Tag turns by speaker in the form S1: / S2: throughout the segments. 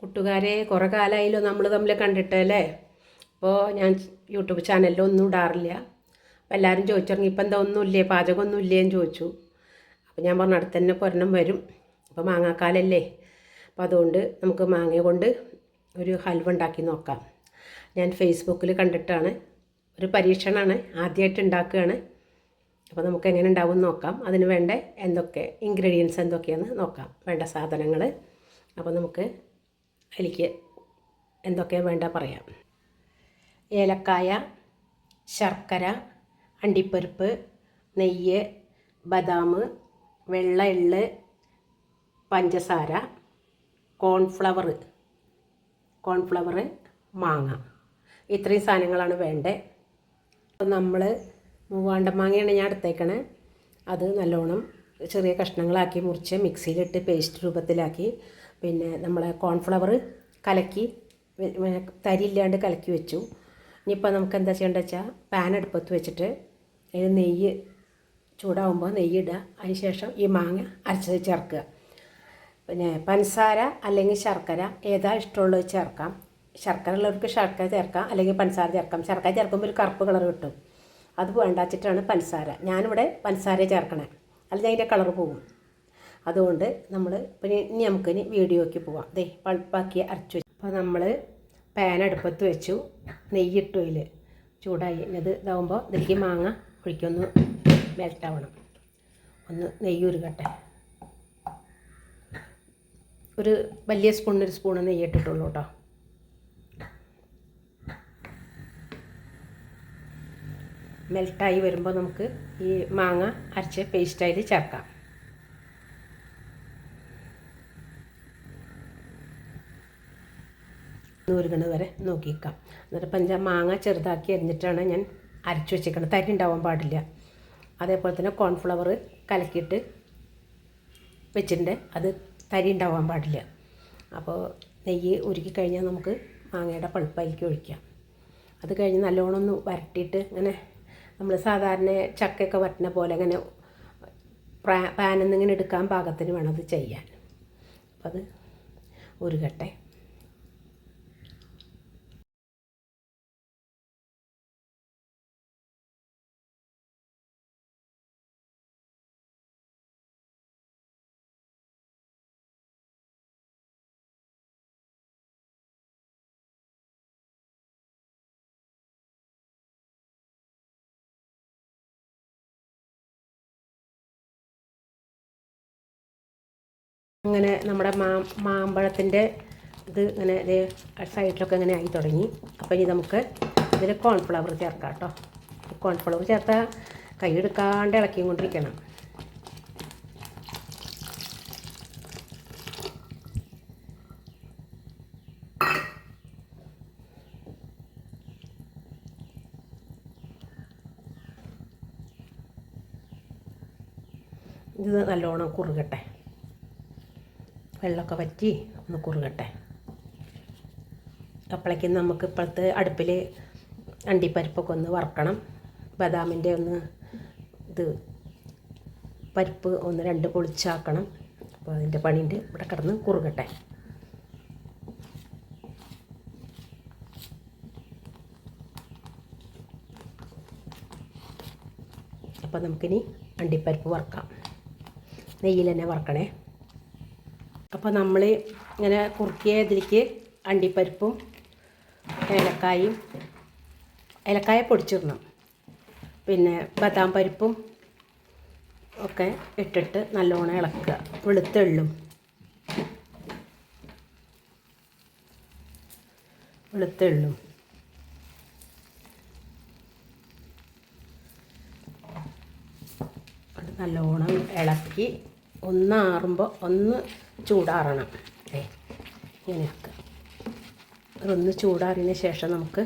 S1: കൂട്ടുകാരെ കുറേ കാലമായല്ലോ നമ്മൾ തമ്മിൽ കണ്ടിട്ടല്ലേ. അപ്പോൾ ഞാൻ യൂട്യൂബ് ചാനലിലൊന്നും ഇടാറില്ല. അപ്പോൾ എല്ലാവരും ചോദിച്ചിറങ്ങി ഇപ്പം എന്താ ഒന്നുമില്ലേ, പാചകമൊന്നും ഇല്ലേന്ന് ചോദിച്ചു. അപ്പോൾ ഞാൻ പറഞ്ഞു അടുത്ത് തന്നെ പൊരണം വരും. അപ്പോൾ മാങ്ങാക്കാലല്ലേ, അപ്പോൾ അതുകൊണ്ട് നമുക്ക് മാങ്ങ കൊണ്ട് ഒരു ഹൽവ ഉണ്ടാക്കി നോക്കാം. ഞാൻ ഫേസ്ബുക്കിൽ കണ്ടിട്ടാണ്, ഒരു പരീക്ഷണമാണ്, ആദ്യമായിട്ട് ഉണ്ടാക്കുകയാണ്. അപ്പോൾ നമുക്ക് എങ്ങനെ ഉണ്ടാവും നോക്കാം. അതിന് വേണ്ട ഇൻഗ്രീഡിയൻസ് എന്തൊക്കെയാണെന്ന് നോക്കാം. വേണ്ട സാധനങ്ങൾ അപ്പോൾ നമുക്ക് അതിലേക്ക് എന്തൊക്കെയാണ് വേണ്ട പറയാം. ഏലക്കായ, ശർക്കര, അണ്ടിപ്പരിപ്പ്, നെയ്യ്, ബദാം, വെള്ള എള്ള്, പഞ്ചസാര, കോൺഫ്ലവർ, മാങ്ങ. ഇത്രയും സാധനങ്ങളാണ് വേണ്ടത്. നമ്മൾ മൂവാണ്ട മാങ്ങയാണ് ഞാൻ എടുത്തേക്കണേ. അത് നല്ലോണം ചെറിയ കഷ്ണങ്ങളാക്കി മുറിച്ച് മിക്സിയിലിട്ട് പേസ്റ്റ് രൂപത്തിലാക്കി, പിന്നെ നമ്മളെ കോൺഫ്ലവർ കലക്കി തരിയില്ലാണ്ട് കലക്കി വെച്ചു. ഇനിയിപ്പോൾ നമുക്ക് എന്താ ചെയ്യേണ്ടത് വെച്ചാൽ പാൻ അടുപ്പത്ത് വെച്ചിട്ട് അതിൽ നെയ്യ് ചൂടാകുമ്പോൾ നെയ്യ് ഇടുക. അതിന് ശേഷം ഈ മാങ്ങ അരച്ചത് ചേർക്കുക. പിന്നെ പഞ്ചസാര അല്ലെങ്കിൽ ശർക്കര ഏതാ ഇഷ്ടമുള്ളത് ചേർക്കാം. ശർക്കര ഉള്ളവർക്ക് ശർക്കര ചേർക്കാം, അല്ലെങ്കിൽ പഞ്ചസാര ചേർക്കാം. ശർക്കര ചേർക്കുമ്പോൾ ഒരു കറുപ്പ് കളർ കിട്ടും. അത് വേണ്ടാച്ചിട്ടാണ് പഞ്ചസാര. ഞാനിവിടെ പഞ്ചസാര ചേർക്കണേ, അല്ലെങ്കിൽ അതിൻ്റെ കളർ പോകും. അതുകൊണ്ട് നമ്മൾ പിന്നെ നമുക്കിനി വീഡിയോയ്ക്ക് പോവാം. ദേ പൾപ്പാക്കി അരച്ചു വെച്ചു. അപ്പോൾ നമ്മൾ പാൻ അടുപ്പത്ത് വെച്ചു, നെയ്യിട്ടു, അതിൽ ചൂടായി. ഇത് ഇതാകുമ്പോൾ ഇതിലേക്ക് മാങ്ങ ഒഴിക്കൊന്ന് മെൽറ്റാവണം. ഒന്ന് നെയ്യ് ഉരുകട്ടെ. ഒരു വലിയ ഒരു സ്പൂണ് നെയ്യ് ഇട്ടിട്ടുള്ളൂ കേട്ടോ. മെൽട്ടായി വരുമ്പോൾ നമുക്ക് ഈ മാങ്ങ അരച്ച് പേസ്റ്റായി ചേർക്കാം. ഉരുകണത് വരെ നോക്കിക്കാം. എന്നിട്ട് മാങ്ങ ചെറുതാക്കി അരിഞ്ഞിട്ടാണ് ഞാൻ അരച്ച് വെച്ചേക്കുന്നത്. തരി ഉണ്ടാവാൻ പാടില്ല. അതേപോലെ തന്നെ കോൺഫ്ലവർ കലക്കിയിട്ട് വെച്ചിട്ടുണ്ട്, അത് തരി ഉണ്ടാവാൻ പാടില്ല. അപ്പോൾ നെയ്യ് ഉരുക്കി കഴിഞ്ഞാൽ നമുക്ക് മാങ്ങയുടെ പൾപ്പായിലേക്ക് ഒഴിക്കാം. അത് കഴിഞ്ഞ് നല്ലോണം ഒന്ന് വരട്ടിയിട്ട് ഇങ്ങനെ നമ്മൾ സാധാരണ ചക്കയൊക്കെ വരട്ടുന്ന പോലെ ഇങ്ങനെ പാനിൽ നിന്ന് ഇങ്ങനെ എടുക്കാൻ പാകത്തിന് വേണം അത് ചെയ്യാൻ. അപ്പം അത് ഉരുകട്ടെ. അങ്ങനെ നമ്മുടെ മാമ്പഴത്തിൻ്റെ ഇത് ഇങ്ങനെ സൈഡിലൊക്കെ ഇങ്ങനെ ആയി തുടങ്ങി. അപ്പോൾ ഇനി നമുക്ക് ഇതിൽ കോൺഫ്ലവർ ചേർക്കാം കേട്ടോ. കോൺഫ്ലവർ ചേർത്താൽ കൈ എടുക്കാണ്ട് ഇളക്കിയും കൊണ്ടിരിക്കണം. ഇത് നല്ലോണം കുറുകട്ടെ, വെള്ളമൊക്കെ വറ്റി ഒന്ന് കുറുകട്ടെ. അപ്പോഴേക്കും നമുക്ക് ഇപ്പോഴത്തെ അടുപ്പിൽ അണ്ടിപ്പരിപ്പൊക്കെ ഒന്ന് വറുക്കണം. ബദാമിൻ്റെ ഇത് പരിപ്പ് ഒന്ന് രണ്ട് പൊളിച്ചാക്കണം. അപ്പോൾ അതിൻ്റെ പണിയുണ്ട്. ഇവിടെ കിടന്ന് കുറുകട്ടെ. അപ്പോൾ നമുക്കിനി അണ്ടിപ്പരിപ്പ് വറുക്കാം. നെയ്യിൽ തന്നെ വറുക്കണേ. അപ്പോൾ നമ്മൾ ഇങ്ങനെ കുറുക്കിയ ഇതിലേക്ക് അണ്ടിപ്പരിപ്പും ഏലക്കായ പൊടിച്ചിടണം, പിന്നെ ബദാം പരിപ്പും ഒക്കെ ഇട്ടിട്ട് നല്ലോണം ഇളക്കുക. വെളുത്തുള്ളും അത് നല്ലോണം ഇളക്കി ഒന്നാറുമ്പോൾ ഒന്ന് ചൂടാറണം. ഇങ്ങനെയൊക്കെ അതൊന്ന് ചൂടാറിയതിന് ശേഷം നമുക്ക്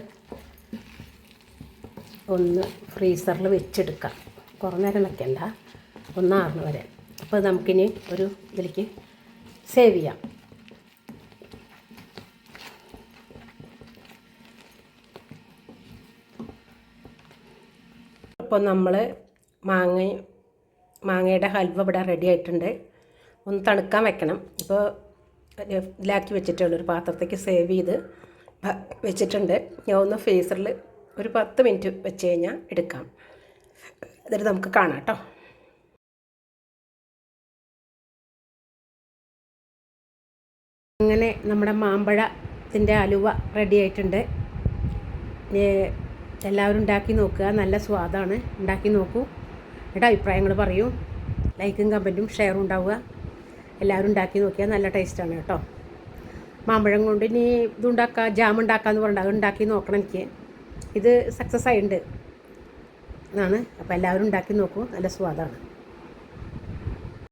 S1: ഒന്ന് ഫ്രീസറിൽ വെച്ചെടുക്കാം. കുറേ നേരം വയ്ക്കണ്ട, ഒന്നാറുന്ന വരെ. അപ്പോൾ നമുക്കിനി ഒരു ഇതിലേക്ക് സേവ് ചെയ്യാം. അപ്പോൾ നമ്മൾ മാങ്ങയുടെ ഹൽവ ഇവിടെ റെഡി ആയിട്ടുണ്ട്. ഒന്ന് തണുക്കാൻ വെക്കണം. ഇപ്പോൾ ഇതിലാക്കി വെച്ചിട്ടുണ്ട്, ഒരു പാത്രത്തേക്ക് സേവ് ചെയ്ത് വെച്ചിട്ടുണ്ട്. ഞാൻ ഒന്ന് ഫ്രീസറിൽ ഒരു 10 മിനിറ്റ് വെച്ച് കഴിഞ്ഞാൽ എടുക്കാം. എന്നിട്ട് നമുക്ക് കാണാം കേട്ടോ. അങ്ങനെ നമ്മുടെ മാമ്പഴത്തിൻ്റെ അലുവ റെഡി ആയിട്ടുണ്ട്. എല്ലാവരും ഉണ്ടാക്കി നോക്കുക, നല്ല സ്വാദാണ്. ഉണ്ടാക്കി നോക്കൂ, എന്നിട്ട് അഭിപ്രായങ്ങൾ പറയൂ. ലൈക്കും കമൻറ്റും ഷെയറും ഉണ്ടാവുക. എല്ലാവരും ഉണ്ടാക്കി നോക്കിയാൽ നല്ല ടേസ്റ്റാണ് കേട്ടോ. മാമ്പഴം കൊണ്ട് ഇനി ഇതുണ്ടാക്കുക, ജാം ഉണ്ടാക്കാമെന്ന് പറഞ്ഞിട്ട് അത് ഉണ്ടാക്കി നോക്കണം. എനിക്ക് ഇത് സക്സസ് ആയിട്ടുണ്ട് എന്നാണ്. അപ്പോൾ എല്ലാവരും ഉണ്ടാക്കി നോക്കൂ, നല്ല സ്വാദാണ്.